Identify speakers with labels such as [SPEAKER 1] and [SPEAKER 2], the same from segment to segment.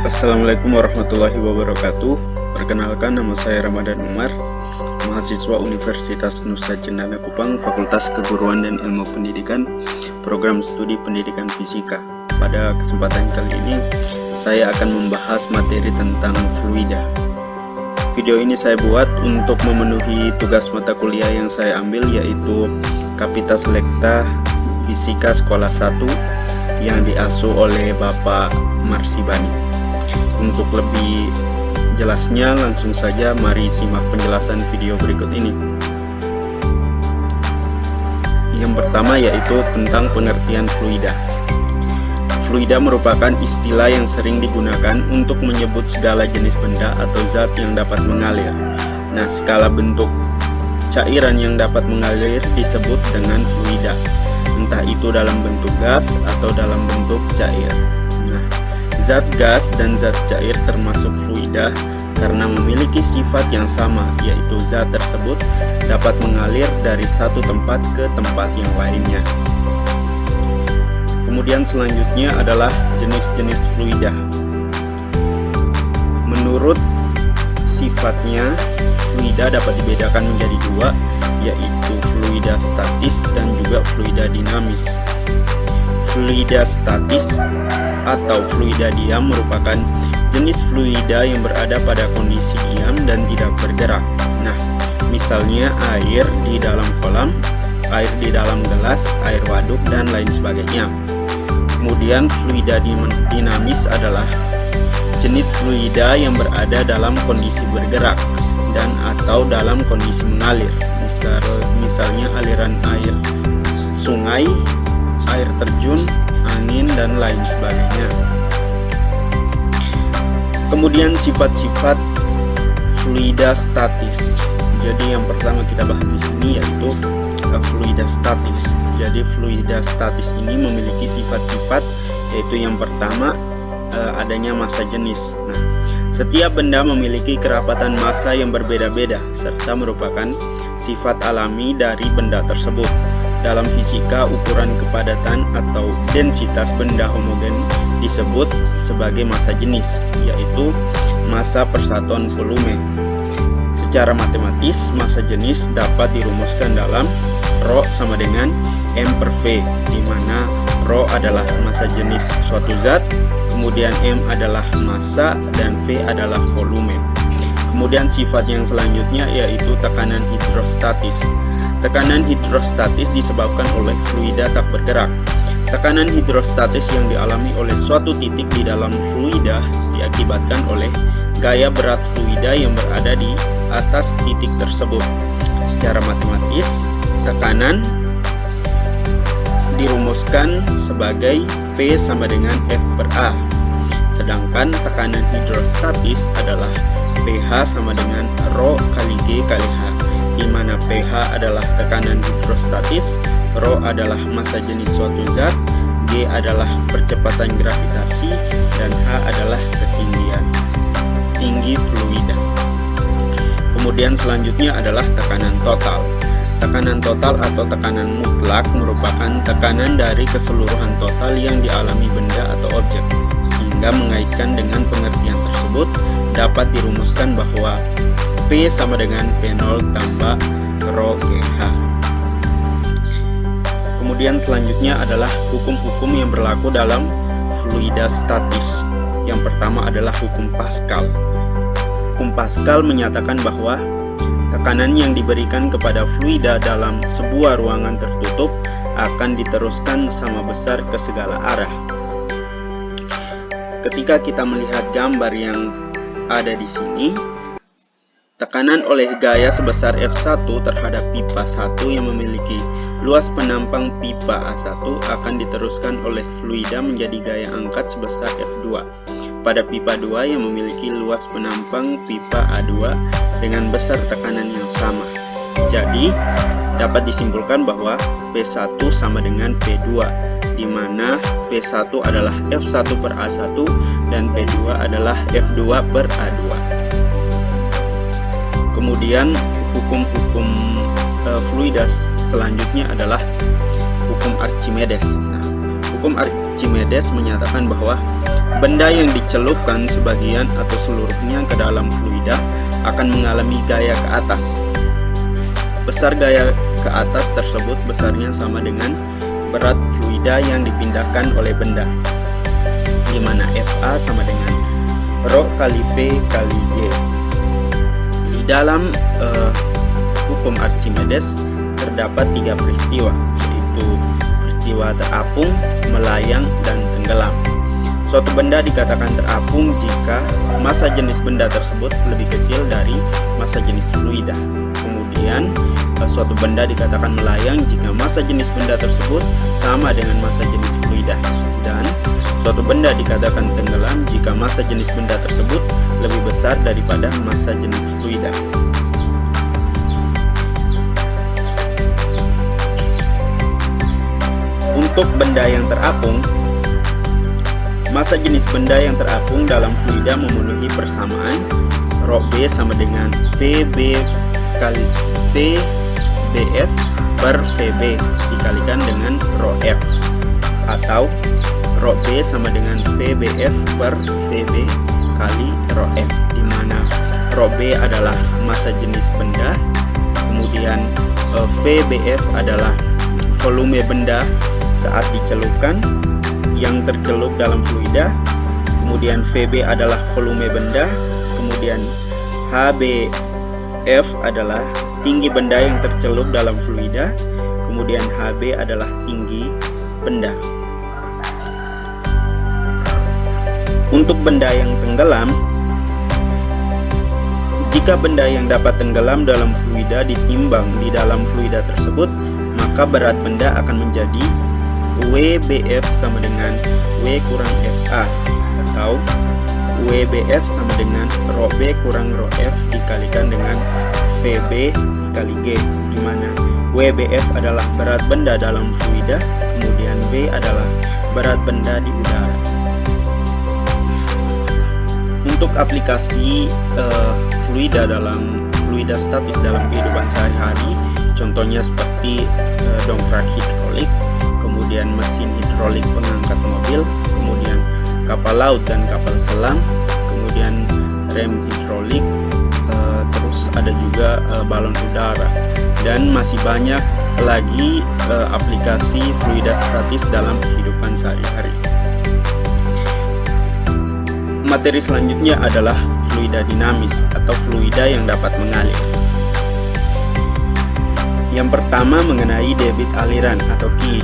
[SPEAKER 1] Assalamualaikum warahmatullahi wabarakatuh. Perkenalkan, nama saya Ramadan Umar, mahasiswa Universitas Nusa Cendana Kupang, Fakultas Keguruan dan Ilmu Pendidikan, Program Studi Pendidikan Fisika. Pada kesempatan kali ini, saya akan membahas materi tentang fluida. Video ini saya buat untuk memenuhi tugas mata kuliah yang saya ambil, yaitu Kapita Selekta Fisika Sekolah 1 yang diasuh oleh Bapak Marsibani. Untuk lebih jelasnya, langsung saja mari simak penjelasan video berikut ini. Yang pertama yaitu tentang pengertian fluida. Fluida merupakan istilah yang sering digunakan untuk menyebut segala jenis benda atau zat yang dapat mengalir. Nah, skala bentuk cairan yang dapat mengalir disebut dengan fluida, entah itu dalam bentuk gas atau dalam bentuk cair. Nah, zat gas dan zat cair termasuk fluida karena memiliki sifat yang sama, yaitu zat tersebut dapat mengalir dari satu tempat ke tempat yang lainnya. Kemudian selanjutnya adalah jenis-jenis fluida. Menurut sifatnya, fluida dapat dibedakan menjadi dua, yaitu fluida statis dan juga fluida dinamis. Fluida statis atau fluida diam merupakan jenis fluida yang berada pada kondisi diam dan tidak bergerak. Nah, misalnya air di dalam kolam, air di dalam gelas, air waduk, dan lain sebagainya. Kemudian fluida dinamis adalah jenis fluida yang berada dalam kondisi bergerak dan atau dalam kondisi mengalir. Misalnya aliran air sungai, air terjun, angin, dan lain sebagainya. Kemudian sifat-sifat fluida statis. Jadi yang pertama kita bahas di sini yaitu fluida statis. Jadi fluida statis ini memiliki sifat-sifat, yaitu yang pertama adanya massa jenis. Nah, setiap benda memiliki kerapatan massa yang berbeda-beda serta merupakan sifat alami dari benda tersebut. Dalam fisika, ukuran kepadatan atau densitas benda homogen disebut sebagai massa jenis, yaitu massa persatuan volume. Secara matematis, massa jenis dapat dirumuskan dalam Rho sama dengan M per V, di mana Rho adalah massa jenis suatu zat, kemudian M adalah massa, dan V adalah volume. Kemudian sifat yang selanjutnya yaitu tekanan hidrostatis. Tekanan hidrostatis disebabkan oleh fluida tak bergerak. Tekanan hidrostatis yang dialami oleh suatu titik di dalam fluida diakibatkan oleh gaya berat fluida yang berada di atas titik tersebut. Secara matematis, tekanan dirumuskan sebagai P sama dengan F per A. Sedangkan tekanan hidrostatis adalah pH sama dengan Rho kali G kali H, di mana pH adalah tekanan hidrostatis, Rho adalah massa jenis suatu zat, G adalah percepatan gravitasi, dan H adalah ketinggian tinggi fluida. Kemudian selanjutnya adalah tekanan total. Tekanan total atau tekanan mutlak merupakan tekanan dari keseluruhan total yang dialami benda atau objek. Sehingga mengaitkan dengan pengertian tersebut dapat dirumuskan bahwa P sama dengan P0 tambah Rho GH. Kemudian selanjutnya adalah hukum-hukum yang berlaku dalam fluida statis. Yang pertama adalah hukum Pascal. Hukum Pascal menyatakan bahwa tekanan yang diberikan kepada fluida dalam sebuah ruangan tertutup akan diteruskan sama besar ke segala arah. Ketika kita melihat gambar yang ada di sini, tekanan oleh gaya sebesar F1 terhadap pipa 1 yang memiliki luas penampang pipa A1 akan diteruskan oleh fluida menjadi gaya angkat sebesar F2 pada pipa 2 yang memiliki luas penampang pipa A2 dengan besar tekanan yang sama. Jadi, dapat disimpulkan bahwa P1 sama dengan P2, di mana P1 adalah F1 per A1 dan P2 adalah F2 per A2. Kemudian hukum-hukum fluida selanjutnya adalah hukum Archimedes. Nah, hukum Archimedes menyatakan bahwa benda yang dicelupkan sebagian atau seluruhnya ke dalam fluida akan mengalami gaya ke atas. Besar gaya ke atas tersebut besarnya sama dengan berat fluida yang dipindahkan oleh benda, di mana Fa sama dengan Rho kali V kali G. Di dalam hukum Archimedes terdapat 3 peristiwa, yaitu peristiwa terapung, melayang, dan tenggelam. Suatu benda dikatakan terapung jika massa jenis benda tersebut lebih kecil dari massa jenis fluida. Kemudian suatu benda dikatakan melayang jika massa jenis benda tersebut sama dengan massa jenis fluida. Dan suatu benda dikatakan tenggelam jika massa jenis benda tersebut lebih besar daripada massa jenis fluida. Untuk benda yang terapung, massa jenis benda yang terapung dalam fluida memenuhi persamaan Rho B sama dengan VB kali VBF per VB dikalikan dengan Rho F, atau Rho B sama dengan VBF per VB kali Rho F, di mana Rho B adalah massa jenis benda, kemudian VBF adalah volume benda saat dicelupkan yang tercelup dalam fluida, kemudian VB adalah volume benda, kemudian HBF adalah tinggi benda yang tercelup dalam fluida, kemudian HB adalah tinggi benda. Untuk benda yang tenggelam, jika benda yang dapat tenggelam dalam fluida ditimbang di dalam fluida tersebut, maka berat benda akan menjadi WBF sama dengan W kurang FA, atau WBF sama dengan Rho B kurang Rho F dikalikan dengan VB dikali G, di mana WBF adalah berat benda dalam fluida, kemudian B adalah berat benda di udara. Untuk aplikasi fluida statis dalam kehidupan sehari-hari, contohnya seperti dongkrak hidrolik, kemudian mesin hidrolik pengangkat mobil, kemudian kapal laut dan kapal selam, kemudian rem hidrolik, terus ada juga balon udara, dan masih banyak lagi aplikasi fluida statis dalam kehidupan sehari-hari. Materi selanjutnya adalah fluida dinamis atau fluida yang dapat mengalir. Yang pertama mengenai debit aliran atau Q.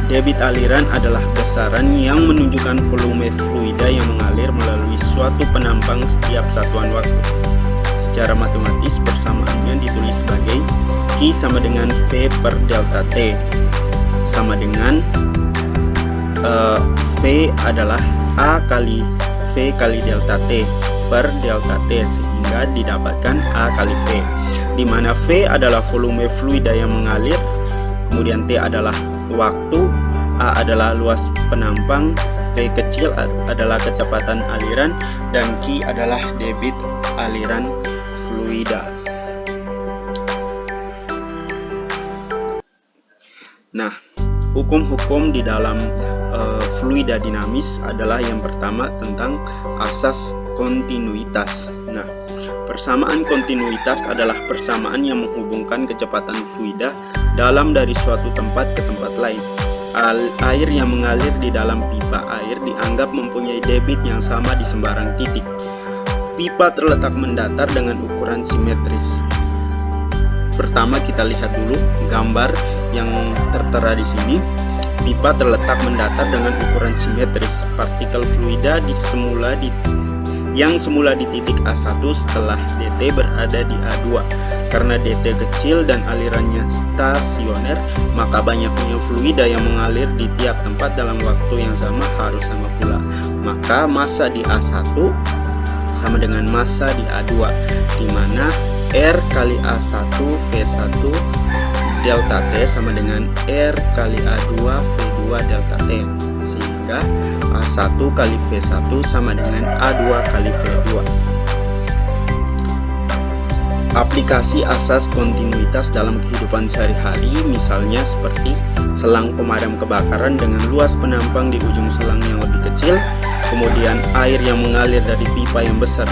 [SPEAKER 1] Debit aliran adalah besaran yang menunjukkan volume fluida yang mengalir melalui suatu penampang setiap satuan waktu. Secara matematis persamaannya ditulis sebagai Q sama dengan V per delta T sama dengan V adalah A kali V kali delta T per delta T, sehingga didapatkan A kali V, di mana V adalah volume fluida yang mengalir, kemudian T adalah waktu, A adalah luas penampang, V kecil adalah kecepatan aliran, dan Q adalah debit aliran fluida. Nah, hukum-hukum di dalam fluida dinamis adalah yang pertama tentang asas kontinuitas. Nah, persamaan kontinuitas adalah persamaan yang menghubungkan kecepatan fluida dalam dari suatu tempat ke tempat lain. Air yang mengalir di dalam pipa air dianggap mempunyai debit yang sama di sembarang titik. Pipa terletak mendatar dengan ukuran simetris. Pertama kita lihat dulu gambar yang tertera di sini. Pipa terletak mendatar dengan ukuran simetris. Partikel fluida yang semula di titik A1 setelah dt berada di A2. Karena dt kecil dan alirannya stasioner, maka banyaknya fluida yang mengalir di tiap tempat dalam waktu yang sama harus sama pula. Maka massa di A1 sama dengan massa di A2, di mana R kali A1 V1 delta T sama dengan R kali A2 V2 delta T, sehingga A1 kali V1 sama dengan A2 kali V2. aplikasi asas kontinuitas dalam kehidupan sehari-hari, misalnya seperti selang pemadam kebakaran dengan luas penampang di ujung selang yang lebih kecil, kemudian air yang mengalir dari pipa yang besar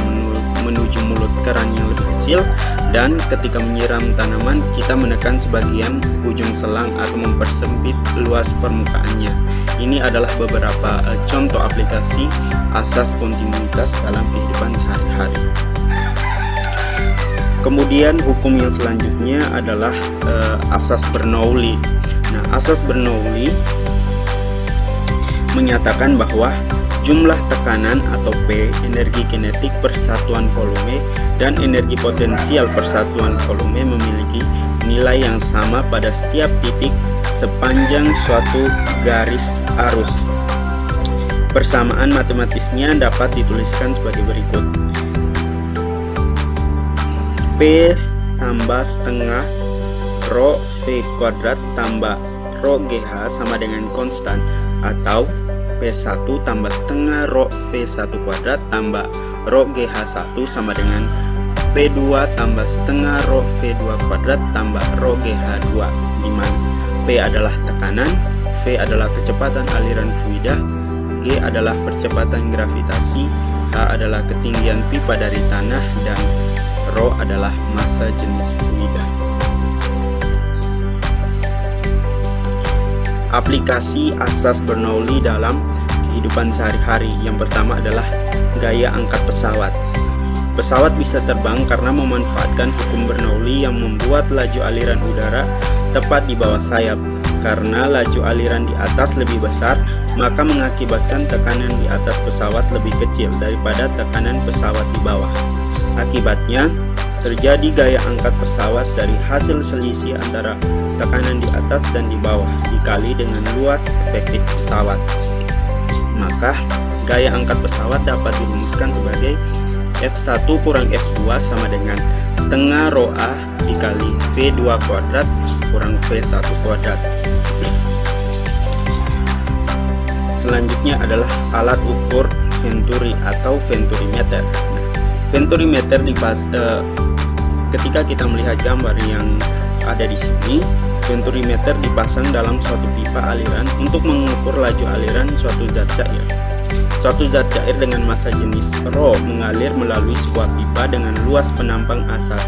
[SPEAKER 1] menuju mulut keran yang lebih kecil, dan ketika menyiram tanaman kita menekan sebagian ujung selang atau mempersempit luas permukaannya. Ini adalah beberapa contoh aplikasi asas kontinuitas dalam kehidupan sehari-hari. Kemudian hukum yang selanjutnya adalah asas Bernoulli. Nah, asas Bernoulli menyatakan bahwa jumlah tekanan atau P, energi kinetik per satuan volume, dan energi potensial per satuan volume memiliki nilai yang sama pada setiap titik sepanjang suatu garis arus. Persamaan matematisnya dapat dituliskan sebagai berikut. P tambah setengah rho V kuadrat tambah rho GH sama dengan konstan, atau P1 tambah setengah rho V1 kuadrat tambah rho GH1 sama dengan P2 tambah setengah rho V2 kuadrat tambah rho GH2, di mana P adalah tekanan, V adalah kecepatan aliran fluida, G adalah percepatan gravitasi, H adalah ketinggian pipa dari tanah, dan rho adalah massa jenis fluida. Aplikasi asas Bernoulli dalam kehidupan sehari-hari. Yang pertama adalah gaya angkat pesawat. Pesawat bisa terbang karena memanfaatkan hukum Bernoulli yang membuat laju aliran udara tepat di bawah sayap. Karena laju aliran di atas lebih besar, maka mengakibatkan tekanan di atas pesawat lebih kecil daripada tekanan pesawat di bawah. Akibatnya, terjadi gaya angkat pesawat dari hasil selisih antara tekanan di atas dan di bawah dikali dengan luas efektif pesawat. Maka, gaya angkat pesawat dapat dirumuskan sebagai F1 kurang F2 sama dengan setengah rho A dikali V2 kuadrat kurang V1 kuadrat. Selanjutnya adalah alat ukur Venturi atau venturimeter. Venturimeter ketika kita melihat gambar yang ada di sini, venturimeter dipasang dalam suatu pipa aliran untuk mengukur laju aliran suatu zat cair. Suatu zat cair dengan massa jenis rho mengalir melalui sebuah pipa dengan luas penampang A1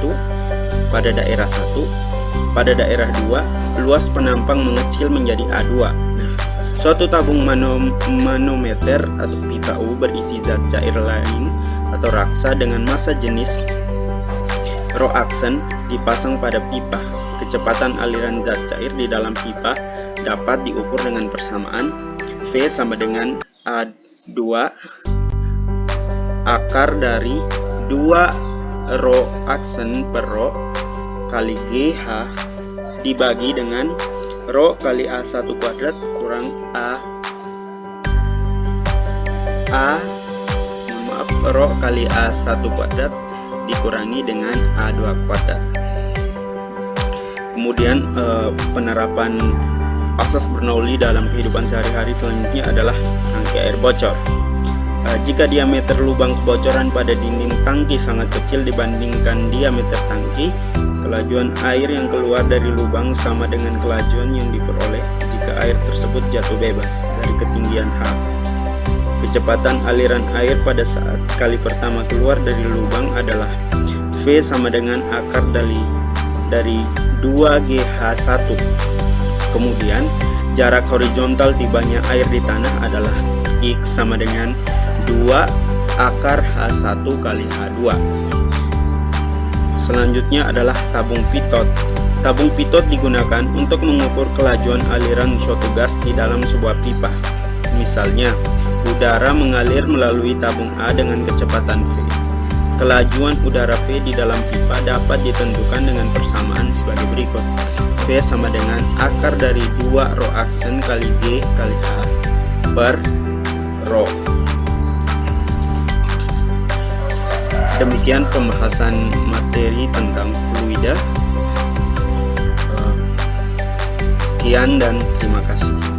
[SPEAKER 1] pada daerah 1. Pada daerah 2, luas penampang mengecil menjadi A2. Nah, suatu tabung manometer atau pita U berisi zat cair lain atau raksa dengan massa jenis rho aksen dipasang pada pipa. Kecepatan aliran zat cair di dalam pipa dapat diukur dengan persamaan V sama dengan A2 akar dari 2 rho aksen per rho kali GH dibagi dengan rho kali A1 kuadrat kurang rho kali A1 kuadrat dikurangi dengan A2 kuadrat. Kemudian penerapan asas Bernoulli dalam kehidupan sehari-hari selanjutnya adalah tangki air bocor. Jika diameter lubang kebocoran pada dinding tangki sangat kecil dibandingkan diameter tangki, kelajuan air yang keluar dari lubang sama dengan kelajuan yang diperoleh jika air tersebut jatuh bebas dari ketinggian H. Kecepatan aliran air pada saat kali pertama keluar dari lubang adalah V sama dengan akar dari 2GH1. Kemudian jarak horizontal tibanya air di tanah adalah X sama dengan 2 akar H1 kali H2. Selanjutnya adalah tabung pitot. Tabung pitot digunakan untuk mengukur kelajuan aliran suatu gas di dalam sebuah pipa. Misalnya, udara mengalir melalui tabung A dengan kecepatan V. Kelajuan udara V di dalam pipa dapat ditentukan dengan persamaan sebagai berikut. V sama dengan akar dari 2 rho aksen kali G kali H per rho. Demikian pembahasan materi tentang fluida. Sekian dan terima kasih.